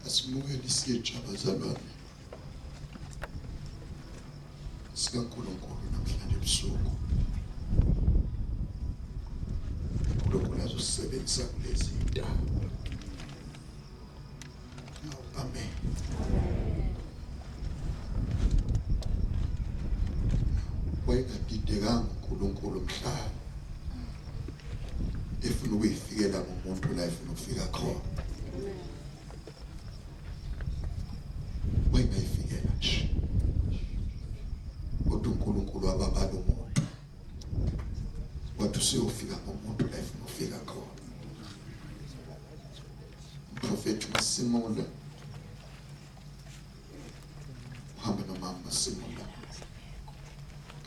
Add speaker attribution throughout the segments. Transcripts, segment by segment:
Speaker 1: Asimukele isitsha bazalwane sikaNkulunkulu namhlanje ebusuku. uNkulunkulu azosebenzisa kulezi zinto. Amen. Wayekadidekanga uNkulunkulu mhlaba efuna ukuyifikela ngomuntu la efuna ukufika khona. Wayengayifikela nje. Kodwa uNkulunkulu wababala umuntu. Wathi usiyofika ngomuntu la efuna ukufika khona. Uprofethi Masimula uhamba nomama Masimula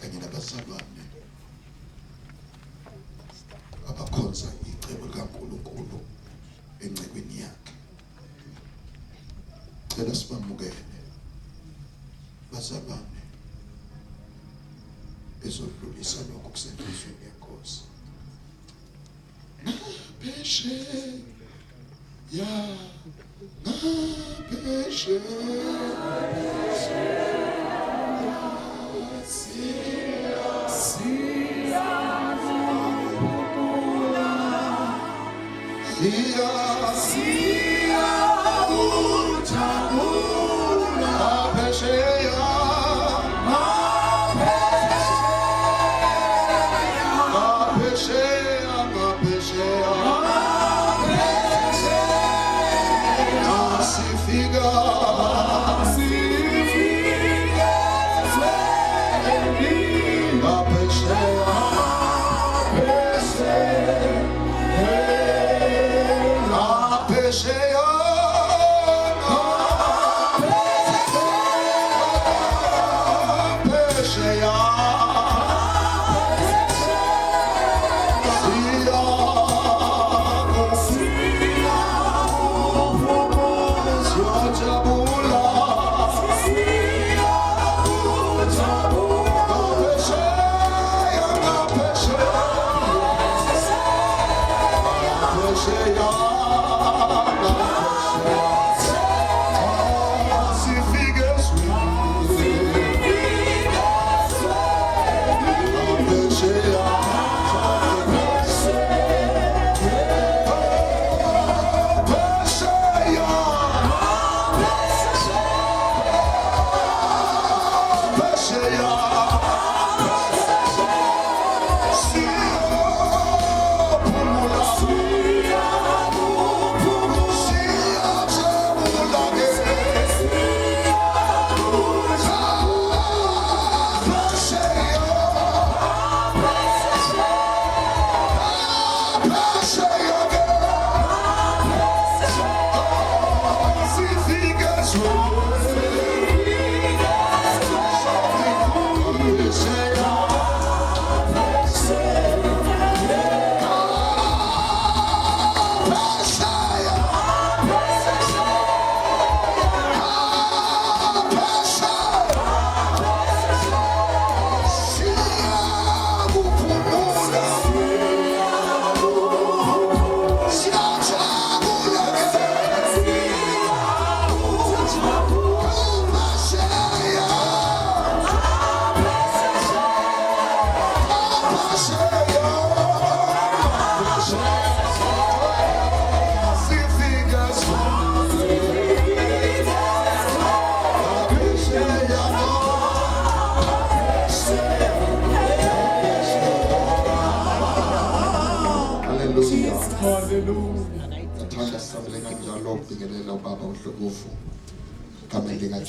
Speaker 1: kanye nabazalwane abakhonza icebo likaNkulunkulu encebweni yakhe. Cela sibamukele bazalwane ezodlulisa lokho kusenhlizweni yenkosi.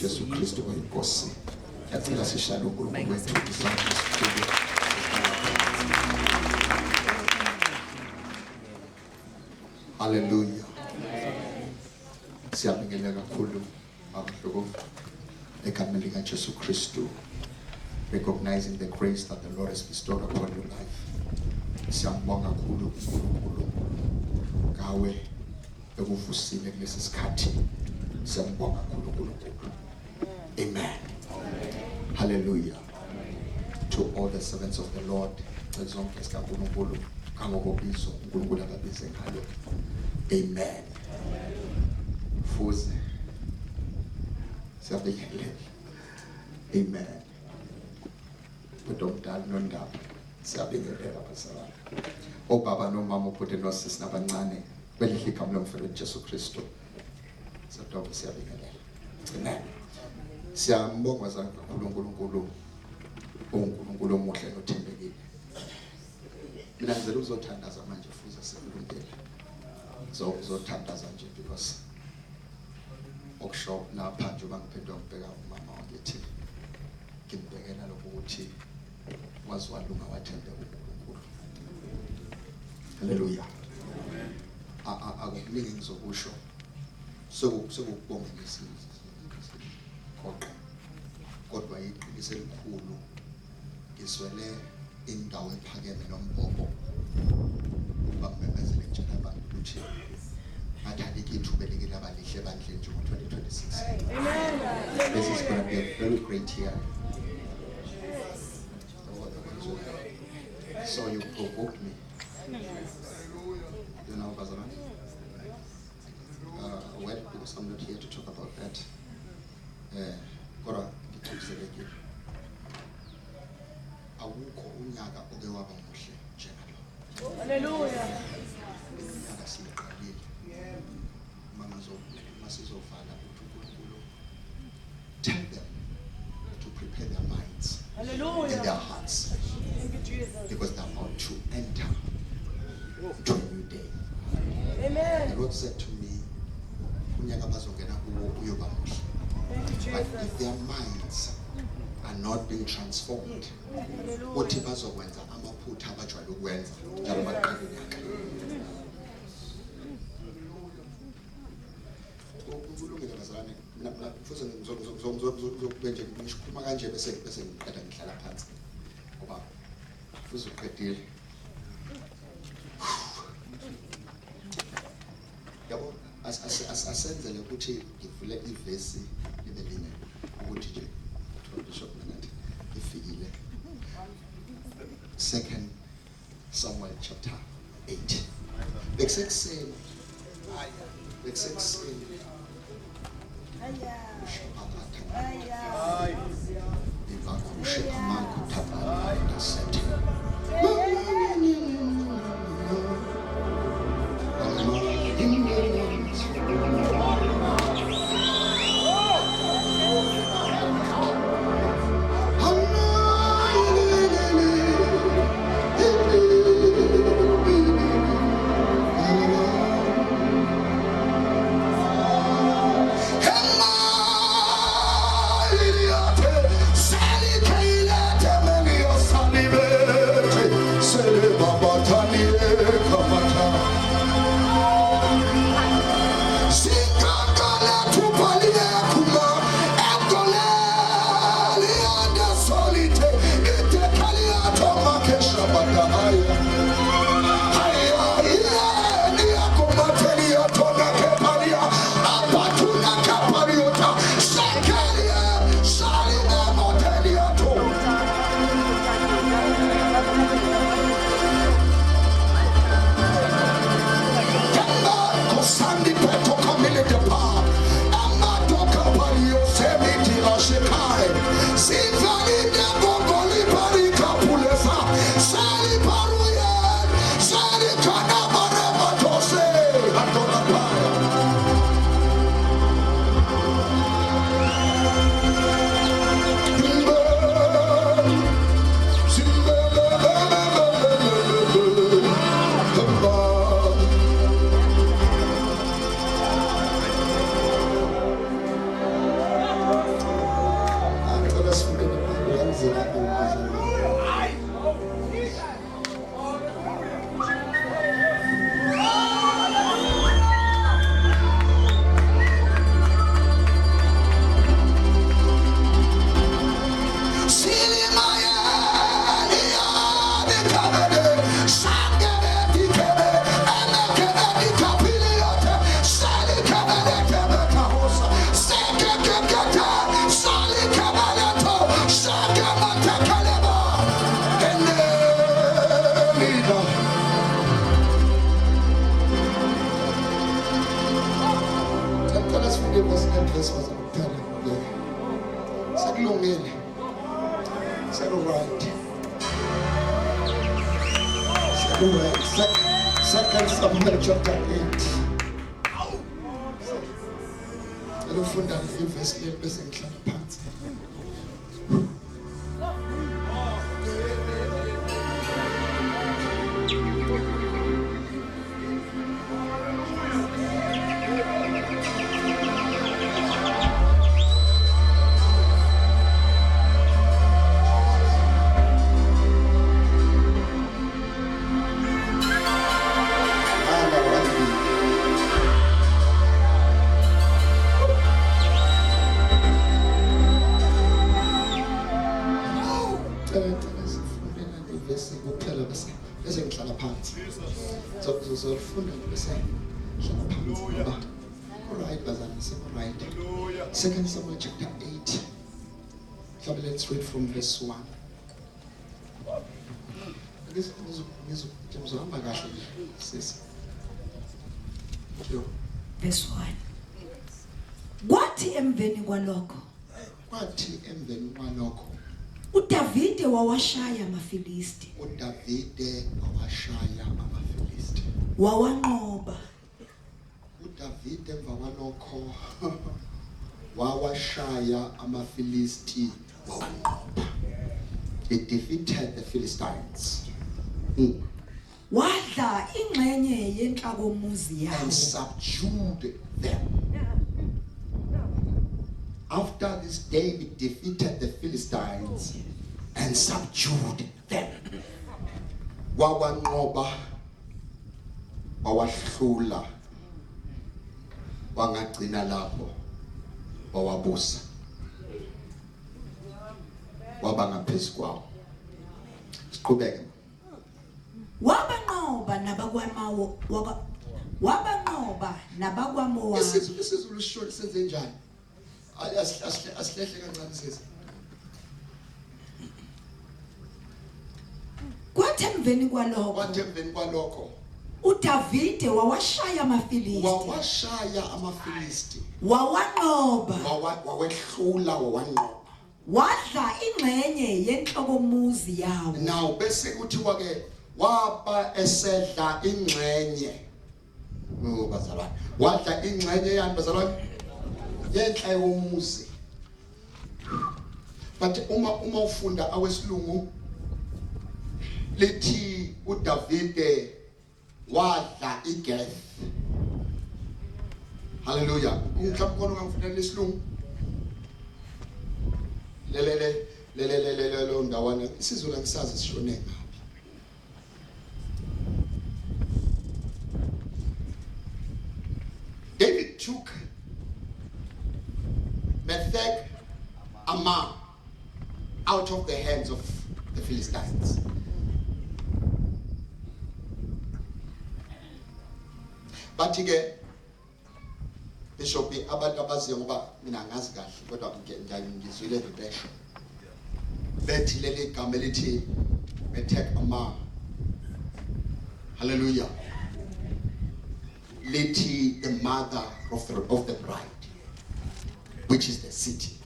Speaker 1: Jesu Kristu oyinkosi. Yacela sishalo uNkulunkulu wethu isandla sikhulu. Hallelujah. Siyabingelela kakhulu abahlobo egameni lika Jesu Kristu, recognizing the grace that the Lord has bestowed upon your life. Siyambonga kakhulu uNkulunkulu ngawe ekuvusile kulesi sikhathi. Siyambonga kakhulu uNkulunkulu. Amen. Hallelujah. To all the servants of the Lord, amen. Fuze Siyabingelela. Amen. Udomdala nondaba. Siyabingelela abazalwane. Obaba nomama ubhuti nosisi nabancane belihle igama lomfana uJesu Kristu. Sadokho siyabingelela. Amen. Siyambonga kakhulu uNkulunkulu. uNkulunkulu omuhle nothembekile. Mina ngizela uzothandaza manje futhi sekulungile. Uzothandaza nje because okusho lapha nje bangiphendula ngibheka umama wakithi. Ngibhekela lokho ukuthi wazi walunga wathembeka uNkulunkulu. Hallelujah. Akuningi ngizokusho. Sekubonga ngesizwe. Kodwa iqiniso elikhulu ngiswele indawo ephakeme nombhobho ubamemezele njalo abantu ukuthi athande ikithubelekile abalihle bandle nje ngo-2026. Amen. This is going to be a very great year. So you provoked me. You know, Bazaran? Well, because I'm not here to talk about that. Kodwa ngithukuzelekile. Awukho unyaka oke waba muhle njengalo. Hallelujah. Unyaka siqalile. Masizovala ukuthi uNkulunkulu tell them to prepare their minds. Hallelujah. And their hearts. Thank you, Jesus. Because they're about to enter into a new day. Amen. The Lord said to me, unyaka bazongena kuwo uyoba muhle. But if their minds are not being transformed, uthi bazokwenza amaphutha abajwayele ukwenza njalo baqala unyaka. Ukulungela bazalwane futhi ngizobenje ngishikhuluma kanje bese ngiqeda ngihlala phansi ngoba futhi uqedile. Yabo asenzele ukuthi ngivule ivesi libe linye ukuthi nje Bishop Leonard ifikile. 2 Samuel chapter 8. Bekuseni. This was a sekulungile. Right. Second Samuel chapter 8. Elufunda ivesi le bese ngihlala phansi. Second Samuel chapter 8. Let's read from verse 1.
Speaker 2: Verse 1. Kwathi emveni kwalokho uDavide wawashaya amaFilisti. Wawanqoba.
Speaker 1: uDavide emva kwalokho wawashaya amaFilisti wawanqoba. He defeated the Philistines.
Speaker 2: Wadla ingxenye yenhlakomuzi yawo.
Speaker 1: And subdued them. After this, David defeated the Philistines and subdued them. Wawanqoba, wawahlula, wangagcina lapho, wawabusa, waba ngaphezu kwawo. Siqhubeke.
Speaker 2: Wabanqoba nabakwaMowabi.
Speaker 1: Isizulu sisho senze njani? Asilehle kancane sisi.
Speaker 2: Kwathi emveni kwalokho uDavide wawashaya amaFilisti. Wawanqoba.
Speaker 1: Wawehlula, wawanqoba.
Speaker 2: Wadla ingxenye yenhlokomuzi yawo.
Speaker 1: Now bese kuthiwa ke waba esedla ingxenye. Bazalwane. Wadla ingxenye yani bazalwane yenhla yomuzi. But uma ufunda awesilungu lithi uDavide wadla iGath. Hallelujah. Mhlawumbe khona ungangifundela lesilungu. Lele lo ndawana isizulu angisazi sishone ngaphi. David took Metheg Ammah out of the hands of the Philistines. But again, Bishop abantu abaziyo ngoba mina ngazi kahle kodwa ngizwile ngebesho. Bethi leli gama elithi Metheg Ammah. Hallelujah. Lithi the mother of the bride, which is the city.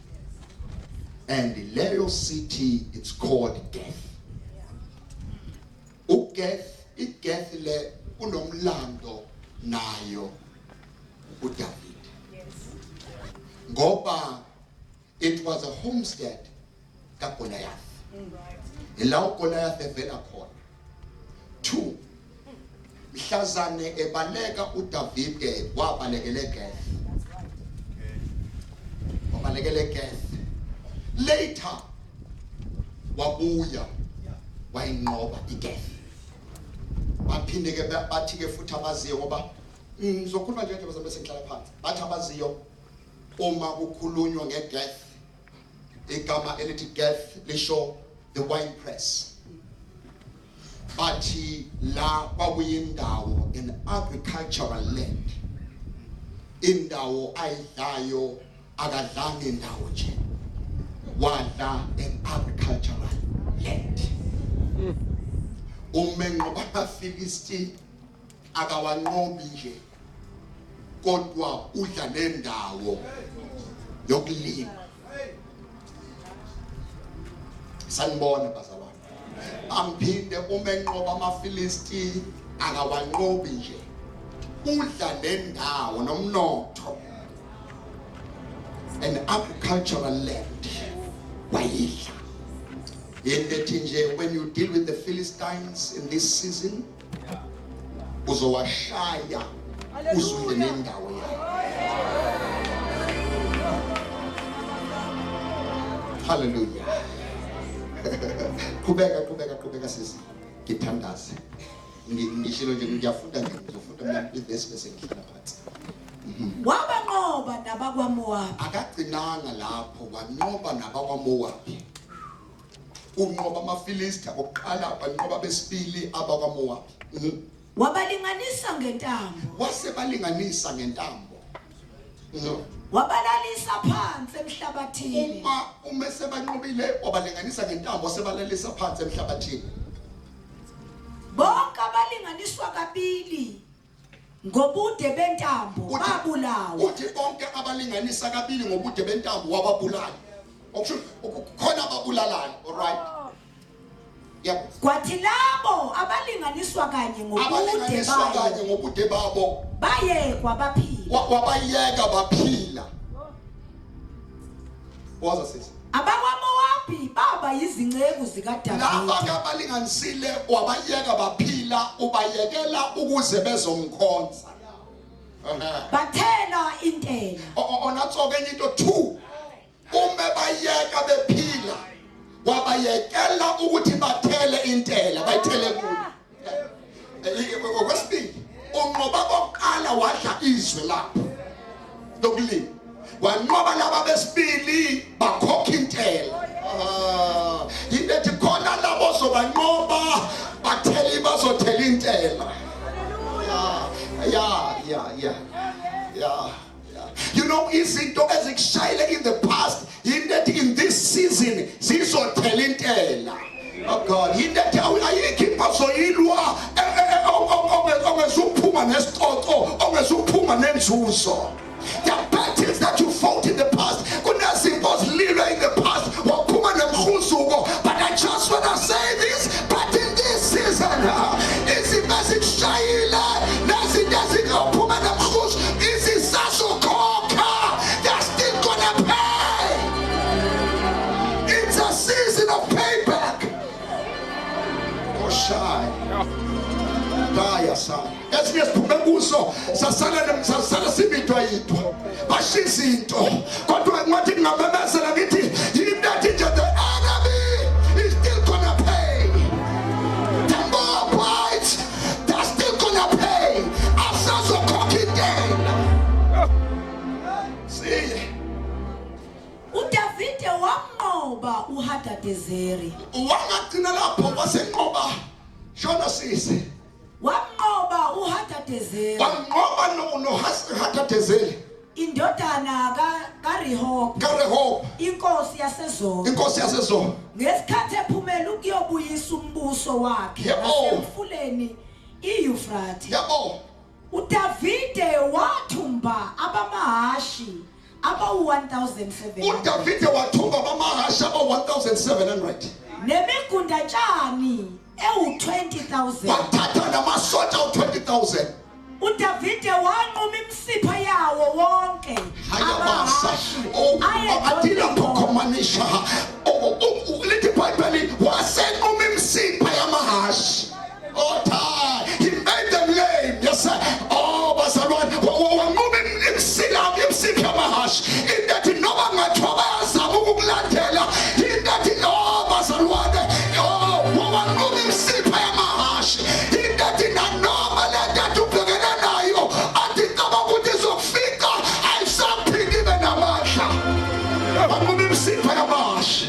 Speaker 1: And the Leyo city, it's called Gath. Gath le unomlando nayo uDavid. Ngoba it was a homestead kaGoliath. Ilaw Goliath evela khona. 2. Mhlazane ebaleka uDavide wabalekele Gath. Wabalekele Gath. Later wabuya wayinqoba iGath. Baphinde ke bathi ke futhi abaziyo ngoba ngizokhuluma nje nje bazame sengihlala phansi. Bathi abaziyo uma kukhulunywa ngeGath igama elithi Gath lisho the wine press. Bathi la kwakuyindawo in agricultural land. Indawo ayidlayo akadlanga indawo nje. Wadla an agricultural land. Umenqoba abaFilisti akawanqobi nje kodwa udla nendawo yokulima. Sanibona bazalwane. Amphinde uma enqoba amaFilisti akawanqobi nje. Udla nendawo nomnotho. An agricultural land. Wayidla. Yendethi nje when you deal with the Philistines in this season, uzowashaya uzule nendawo yakho. Hallelujah. Qhubeka sisi. Ngithandaze. Ngishilo nje ngiyafunda nje ngizofunda mina ibese bese ngihlala phansi.
Speaker 2: Wabanqoba nabakwaMowabi.
Speaker 1: Akagcinanga lapho wanqoba nabakwaMowabi. Unqoba amaFilisti oqala banqoba besibili abakwaMowabi.
Speaker 2: Wabalinganisa ngentambo.
Speaker 1: Wasebalinganisa ngentambo.
Speaker 2: Wabalalisa phansi emhlabathini.
Speaker 1: Uma sebanqobile wabalinganisa ngentambo sebalalisa phansi emhlabathini.
Speaker 2: Bonke abalinganiswa kabili ngobude bentambo babulawa.
Speaker 1: Uthi bonke abalinganisa kabili ngobude bentambo wababulala. Okusho khona ababulalayo, all right? Yep.
Speaker 2: Kwathi labo abalinganiswa kanye
Speaker 1: ngobude babo
Speaker 2: bayekwa baphila.
Speaker 1: Wabayeka baphila. Waza sisi.
Speaker 2: AbakwaMowabi baba yizingceku zikaDavide.
Speaker 1: Laba abalinganisile wabayeka baphila ubayekela ukuze bezomkhonza.
Speaker 2: Bathela intela.
Speaker 1: Onatsoke enye into 2. Uma bayeka bephila wabayekela ukuthi bathele intela bayithele kuyo. Okwesibili unqoba kokuqala wadla izwe lapho lokulima. Wanqoba laba besibili bakhokha intela. Yinethi khona labo zobanqoba batheli bazothela intela. Yeah. You know, izinto ezikushayile in the past, yinethi in this season sizothela intela. Oh God, yinethi ayikho bazoyilwa ongezuphuma nesixoxo, ongezuphuma nenzuzo. The battles that you fought in the past, kunezimpo zililwe in the past, waphuma nemkhuzuko. But I just want to say this, but in this season, izinto ezikushayile nezinto ezikuphuma nemkhuzuko izisazokhokha, they're still gonna pay. It's a season of payback. Oh shy. Daya sana. Ezinye siphume kuso sasala sibithwa yitwa bashiya izinto kodwa ngathi ngamemezela ngithi yindathi nje the enemy is still gonna pay. The Moabites, they're still gonna pay. Asazokhokha intela. See,
Speaker 2: uDavide wamnqoba uHadadezeri.
Speaker 1: wangagcina lapho wasenqoba shona sisi.
Speaker 2: Wamnqoba uHadadezeri.
Speaker 1: Wanqoba noHadadezeri
Speaker 2: indodana kaRehob. Inkosi yaseZobha. Ngesikhathi ephumela ukuyobuyisa umbuso wakhe emfuleni iEufrate. uDavide wathumba abamahashi aba-1,700.
Speaker 1: uDavide wathumba abamahashi aba-1,700.
Speaker 2: Nemigundatshani ewu-20,000.
Speaker 1: Wathatha namasotsha awu-20,000.
Speaker 2: uDavide wanquma imisipha yawo wonke
Speaker 1: Hayabasa. Adila phokomanisha. Lithi iBhayibheli wasenquma imisipha yamahashi. He made them lame. Yes sir. Bazalwane wanquma imisipha yamahashi. Indathi noma ngathiwa bayazama ukukulandela. Indathi bazalwane wanquma imisipha yamahashi. Indathi nanoma lendathi ubhekene nayo athi caba ukuthi izofika ayisaphindi ibe namandla. Wanquma imisipha yamahashi.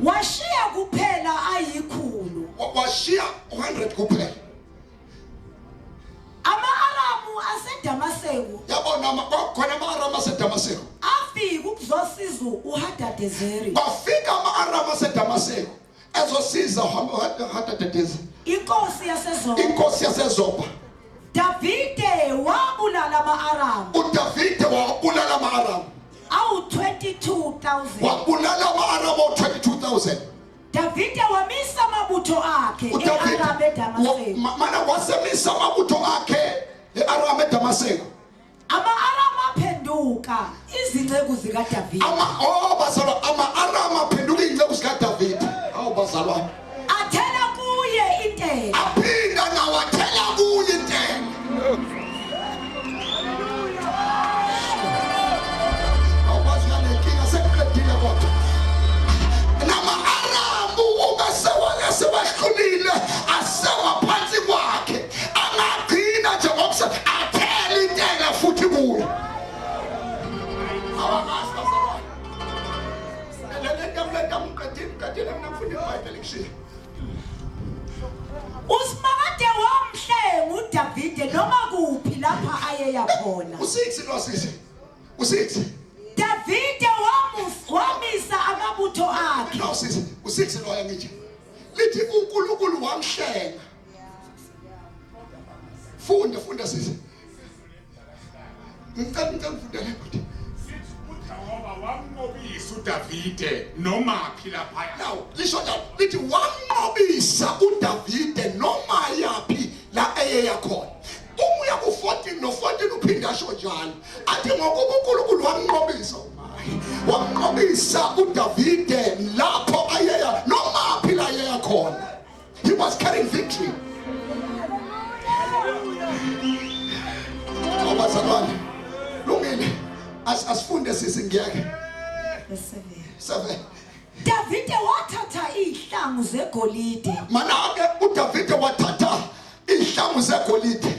Speaker 2: washiya kuphela ayikhulu.
Speaker 1: Washiya 100 kuphela.
Speaker 2: Ama-Aramu aseDamaseko
Speaker 1: Yabona khona ama-Aramu aseDamaseko.
Speaker 2: afika ukuzosiza uHadadezeri.
Speaker 1: Bafika ama-Aramu aseDamaseko ezosiza uHadadezeri. Inkosi yaseZobha.
Speaker 2: Davide wabulala ama-Aramu
Speaker 1: uDavide wabulala ama-Aramu
Speaker 2: awu-20,000. 22,000.
Speaker 1: wabulala ama-Aramu 22,000.
Speaker 2: Davide wamisa amabutho akhe e-Aramu eDamaseko.
Speaker 1: Mana wasemisa amabutho akhe e-Aramu eDamaseko.
Speaker 2: Ama-Aramu aphenduka izinceku zikaDavide.
Speaker 1: Bazalwa, ama-Aramu aphenduka iy'nceku zikaDavide. Bazalwane,
Speaker 2: Athela kuye intela.
Speaker 1: aphinda nawo athela kuye intela. Awukwazi ngale nkinga sekuqedile kodwa. Nama-Aramu sewahlulile, asewaphansi kwakhe, angagcina nje ngokuthi athele intela futhi kuyo. Awangazi bazalwane. Ngiqedile mina ngifunda iBhayibheli ngishiya.
Speaker 2: Usimakade wamhlenga uDavide noma kuphi lapha ayeya khona.
Speaker 1: U6 lo sisi. U6.
Speaker 2: Davide wamisa amabutho akhe.
Speaker 1: No sisi, u6 lo yangithi. Lithi uNkulunkulu wamhlenga. Funda sisi. Ngicela ngifunda lapho.
Speaker 3: Wamnqobisa uDavide noma phi lapha.
Speaker 1: Now, lisho njalo, lithi wamnqobisa uDavide noma yaphi la eyeya khona. Umuya ku14 no14 uphinda asho njalo. Athi ngokuba uNkulunkulu wamnqobisa uDavide lapho ayeya noma phi la eyeya khona. He was carrying victory. Abazalwane, lungile. Asifunde sisi ngiyake. 7.
Speaker 2: Davide wathatha izihlangu zegolide
Speaker 1: Manake uDavide wathatha izihlangu zegolide.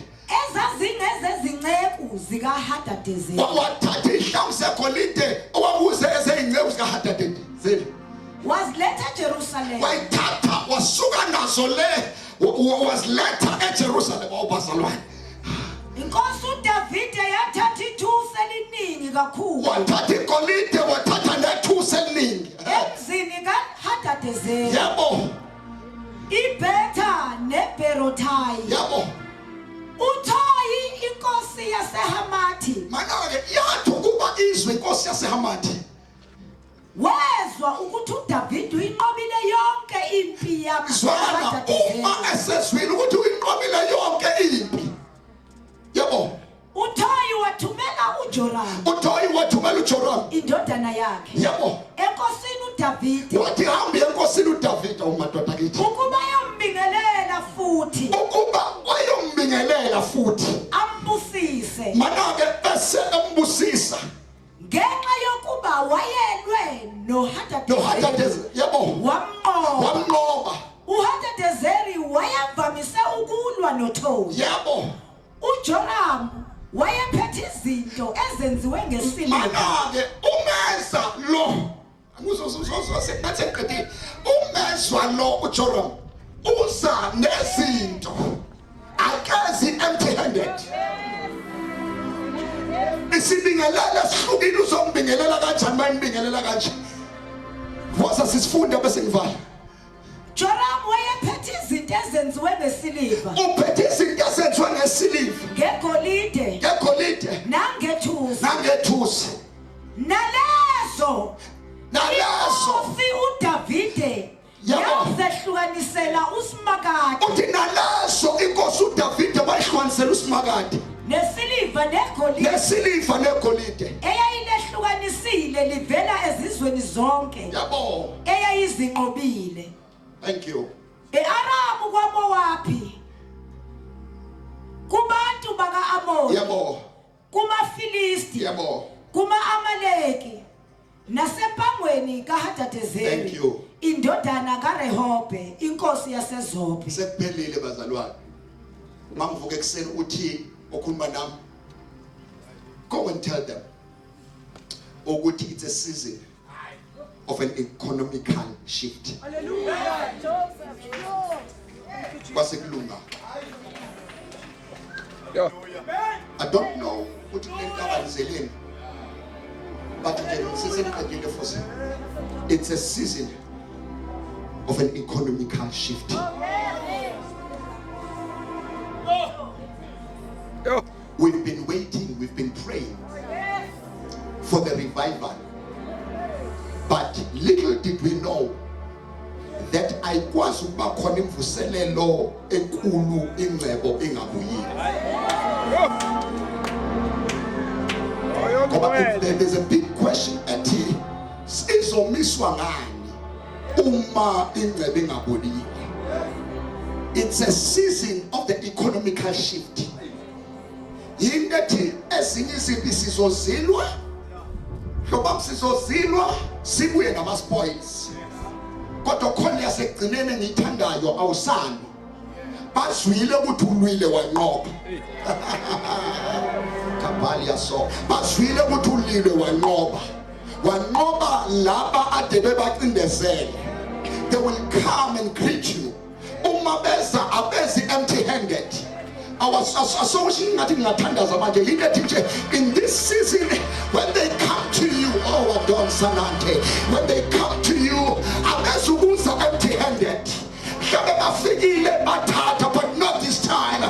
Speaker 2: ezazingezezinceku zikaHadadezeri.
Speaker 1: Wathatha izihlangu zegolide okwakuze ezey'nceku zikaHadadezeri.
Speaker 2: Waziletha eJerusalem.
Speaker 1: Wayithatha wasuka nazo le waziletha eJerusalem. Bazalwane,
Speaker 2: Inkosi uDavide yathatha ithusi eliningi kakhulu
Speaker 1: wathatha igolide, wathatha nethusi eliningi.
Speaker 2: emzini kaHadadezeri.
Speaker 1: Yabo,
Speaker 2: iBhetha neBerothayi.
Speaker 1: yabo.
Speaker 2: Uthoyi inkosi yaseHamathi
Speaker 1: Manake yathi ukuba izwe inkosi yaseHamathi
Speaker 2: wezwa ukuthi uDavide uyinqobile yonke impi
Speaker 1: zwana
Speaker 2: yaseHadadezeri.
Speaker 1: uma esezwile ukuthi uyinqobile yonke impi. Yabo,
Speaker 2: Uthoyi wathumela uJoramu
Speaker 1: uThoyi wathumela uJoramu.
Speaker 2: indodana yakhe
Speaker 1: Yabo,
Speaker 2: enkosini uDavide
Speaker 1: wathi hambe enkosini uDavide umadoda kithi
Speaker 2: ukuba yombingelela futhi
Speaker 1: ukuba wayombingelela futhi.
Speaker 2: ambusise
Speaker 1: Manake bese embusisa
Speaker 2: ngenxa yokuba wayelwe noHadadezeri
Speaker 1: noHadadezeri. Yabo,
Speaker 2: wamnqoba.
Speaker 1: wamnqoba.
Speaker 2: uHadadezeri wayevamise ukulwa noThoyi.
Speaker 1: Yabo,
Speaker 2: uJoramu wayephethe izinto ezenziwe ngesiliva.
Speaker 1: manake umeza lo angizozuzwa sengathi ngiqedile. Umezwa lo uJoramu uza nezinto, akezi empty handed. Isibingelela sihlukile, uzombingelela kanjani mayinibingelela kanje? Woza sisifunde bese ngivala.
Speaker 2: Joramu wayephethe izinto ezenziwe ngesiliva,
Speaker 1: Uphethe izinto ezenziwe ngesiliva,
Speaker 2: ngegolide
Speaker 1: ngegolide
Speaker 2: nangethusi.
Speaker 1: nangethusi.
Speaker 2: Nalezo
Speaker 1: Nalezo
Speaker 2: inkosi uDavide
Speaker 1: Yabo.
Speaker 2: yazehlukanisela uSimakade
Speaker 1: uthi nalezo inkosi uDavide wayihlukanisela uSimakade
Speaker 2: nesiliva negolide
Speaker 1: nesiliva negolide.
Speaker 2: eyayilehlukanisile livela ezizweni zonke
Speaker 1: Yabo,
Speaker 2: eyayizinqobile.
Speaker 1: thank you.
Speaker 2: E-Aramu kwaMowabi, kubantu baka-Amoni,
Speaker 1: Yabo,
Speaker 2: kumaFilisti,
Speaker 1: yabo.
Speaker 2: kuma-Amaleki nasempangweni kaHadadezeri
Speaker 1: Thank you.
Speaker 2: indodana kaRehobhe inkosi yaseZobhe.
Speaker 1: Sekuphelile bazalwane. Mangivuka ekuseni uthi okhuluma nami, go and tell them ukuthi it's a season of an economical shift. Kwasekulunga. I don't know ukuthi kunentabanizeleni, but it's a season of an economical shift. We've been waiting, we've been praying for the revival little did we know that ayikwazi ukuba khona imvuselelo enkulu ingcebo ingabuyile. There's a big question ethi sizomiswa ngani uma ingcebo ingabuyile. It's a season of the economical shift. Yinto ethi ezinye izinto sizozilwa, ngoba sizozilwa sibuye nama spoils. Kodwa khona yasekugcineni engiyithandayo awusani. Bazwile ukuthi ulwile wanqoba. Kabali yaso. Bazwile ukuthi ulwile wanqoba. Wanqoba laba ade bebacindezele. They will come and greet you. Uma beza abezi empty-handed. In this season, when they come to you, oh Adon Sanante, when they come to you, empty-handed. But not this time.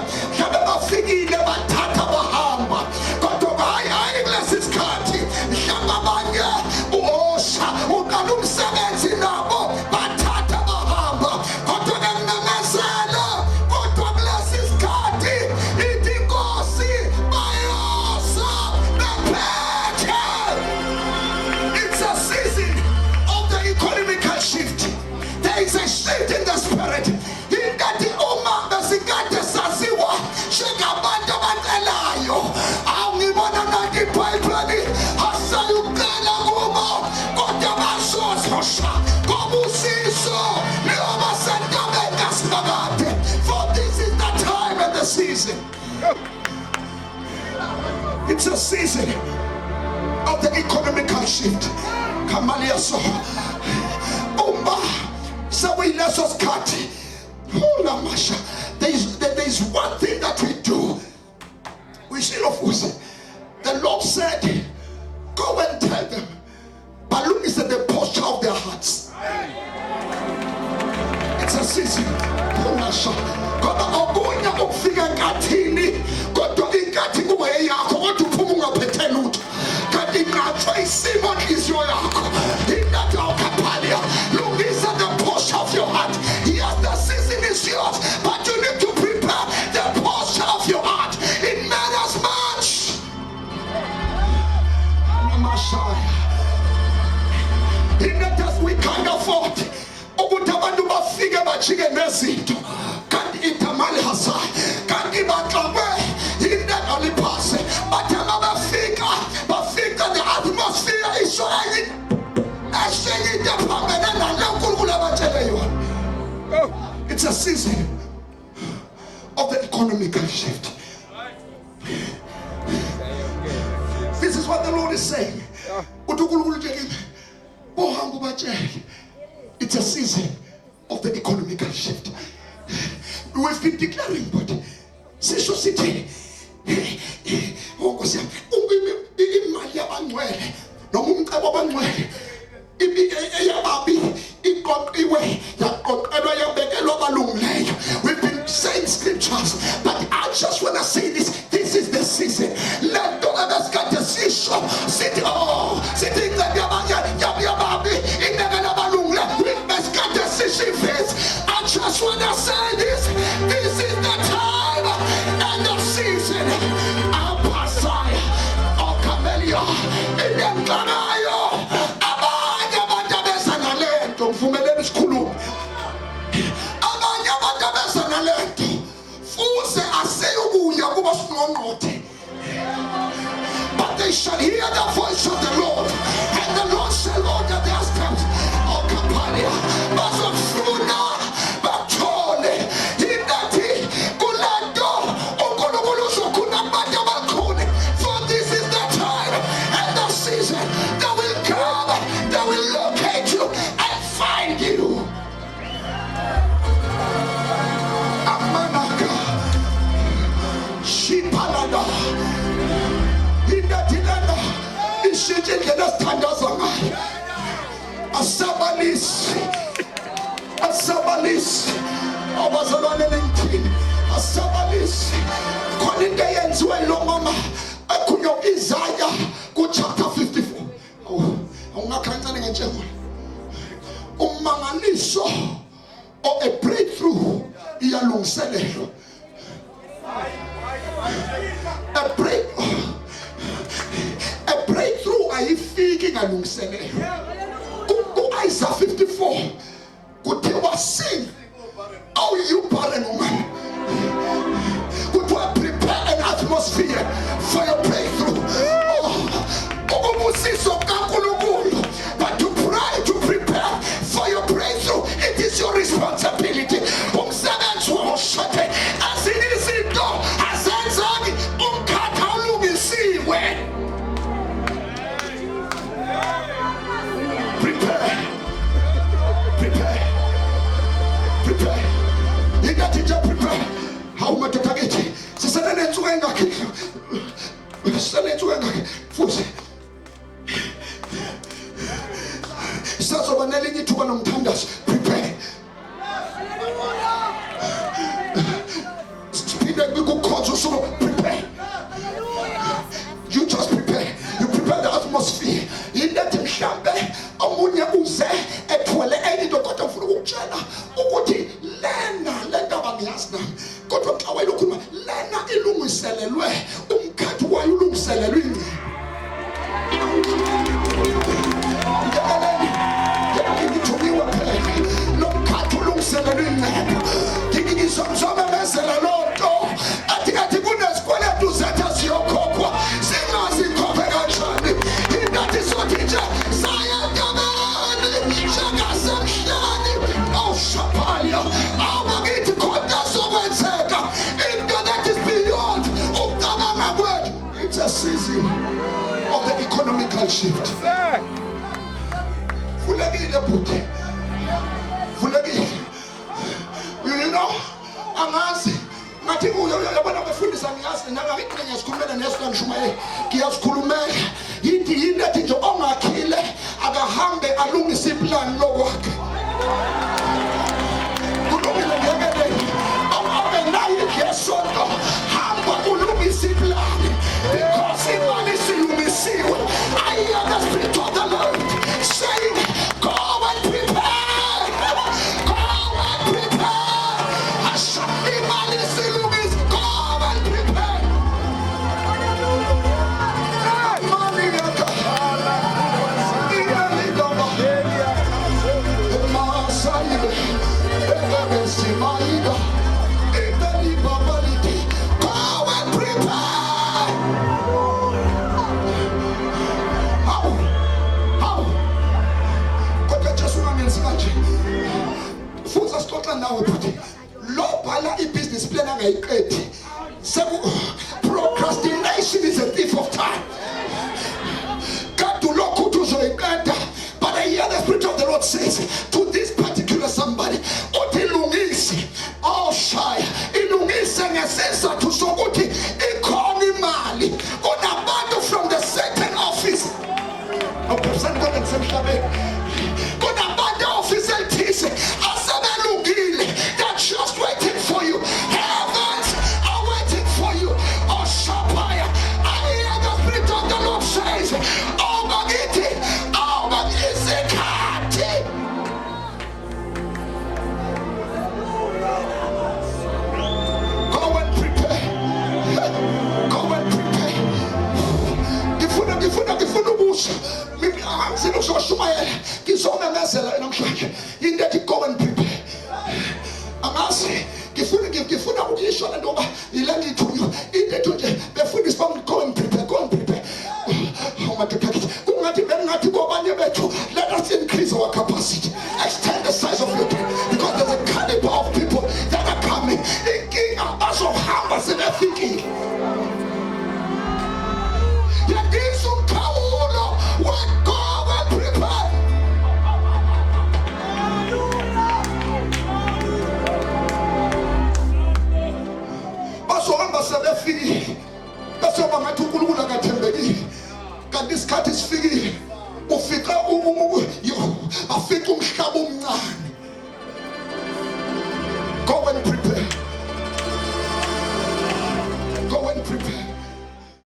Speaker 1: It's a season of the economical shift. Kamalia so Umba Sawila Soskati. Hola Masha. There is one thing that we do. We still of us. The Lord said, go and tell them. Balloon is at the posture of their hearts. It's a season. Masha. God ogunya ukufika kathini kodwa inkathi kube yakho kodwa uphuma ungaphethelutho kanti ngathi isimo inhliziyo yakho indawo yakho lungisa the posture of your heart. Yes, the season is yours, but you need to prepare the posture of your heart. It matters much. In that as we can't afford ukuthi abantu bafike bajike nezinto kanti itamali hasai kanti baxabe into only pass but bafika the atmosphere is showing ashayida phambene nalonkulunkulu abatshele yona. It's a season of the economical shift. This is what the Lord is saying. It's a season of the economical shift. We've been declaring, but Sesho City, we've been saying scriptures, but I just want to say this. This is the season. Let the others get the seashore. City, oh, sitting there, I just want to say this. This is the time and the season. Apasai, O Camelia, in the Canayo, Abaya Bandabesanalento, Fumelis Kulu, Abaya Bandabesanalento, Fuse Aseu Yabus Nonote. But they shall hear the voice of the Lord, and the Lord shall order their steps. O Campania, but Fruna. Asabalis, abazalwane nentini, asabalis. Khona into eyenziwe lo mama ekhulunywa Isaiah ku chapter 54. Awungakhancane ngentshengo. Iqiniso or a breakthrough iyalungiselelwa. A breakthrough ayifiki ngalungiselelwa. Isaiah 54 kuthiwa sing, oh you barren woman, kuthiwa prepare an atmosphere for your breakthrough. But to pray, to prepare for your breakthrough, it is your responsibility. Umsebenzi wawushade asinizinto azenzani umkhatha ulungisiwe. Prepare. Ingathi nje prepare. Hawu madoda akithi sisenenetsuka engakhi. Sisenetsuka engakhi futhi. Sazoba nelinye ithuba nomthandazo. Prepare. Speed kukhonza usuku. Prepare. You just prepare. You prepare the atmosphere. Ingathi mhlambe omunye uze ethwele into kodwa ufuna ukutshela ukuthi lena bangiyazi nami kodwa xa wena ukhuluma lena ilungiselelwe umkhathi wayo ulungiselelwe ingcebo. Ngithukiwe phela nomkhathi ulungiselelwe ingcebo. Ngizomemezela loo nto athi kunesikweletu zethu siyokhokhwa singazikhophe kanjani. Ingathi sothi nje sayentabeni njengasemhlani awushaphayo awubakithi khona sokwenzeka into that is beyond ukucabanga kwethu. It's a season of the economical shift. Vulekile bhuti, vulekile. You know, angazi ngathi uyabona befundisa ngiyazi nangakithi ngiyasikhulumela nesona ngishumayela ngiyazikhulumela yinto ethi nje ongakhile akahambe alungise iplan lokwakhe. Kulungile ngeke abe nayo ngesonto hamba ulungise iplan because imali silungisiwe. I hear the Spirit of the Lord saying go and prepare, go and prepare. Imali silungisiwe, go and prepare. Mali yaka imali doma masaibe ebe simaida ebe babalite. Go and prepare. How kodwa Jesu ngenzi kanje futhi sixoxa nawe futhi lo bhala ibusiness plan angayiqedi. Procrastination is a thief of time. Kadu lokhu uzoyiqeda. But I hear the Spirit of the Lord says to this particular somebody, uthi lungisi awushaya ilungise ngesizathu sokuthi ikhona imali kunabantu from the certain office. Awuphusani kodwa kusemhlabeni kunabantu office elithise asebelungile. They're just waiting for you. Heavens are waiting for you. Oh Shapaya, I hear the Spirit of the Lord says, oh bagithi, oh bagisikhathi. Go and prepare. Go and prepare. Ngifuna ubusha. Mina ngizoshumayela. Ngizomemezela namhlanje. Indethi go and prepare. Angazi ngifuna ukuyisho le ndoba ile ngithunywa indethi nje befundisa bami go and prepare, go and prepare. Madoda akithi kungathi bengathi kwabanye bethu let us increase our capacity, extend the size of your team because there's a caliber of people that are coming. Inkinga bazohamba sebefikile. Yandisa umkhawulo go and prepare. Bazohamba sebefikile. Bazoba ngathi uNkulunkulu akathembekile. Kanti isikhathi sifikile ufika afika umhlaba omncane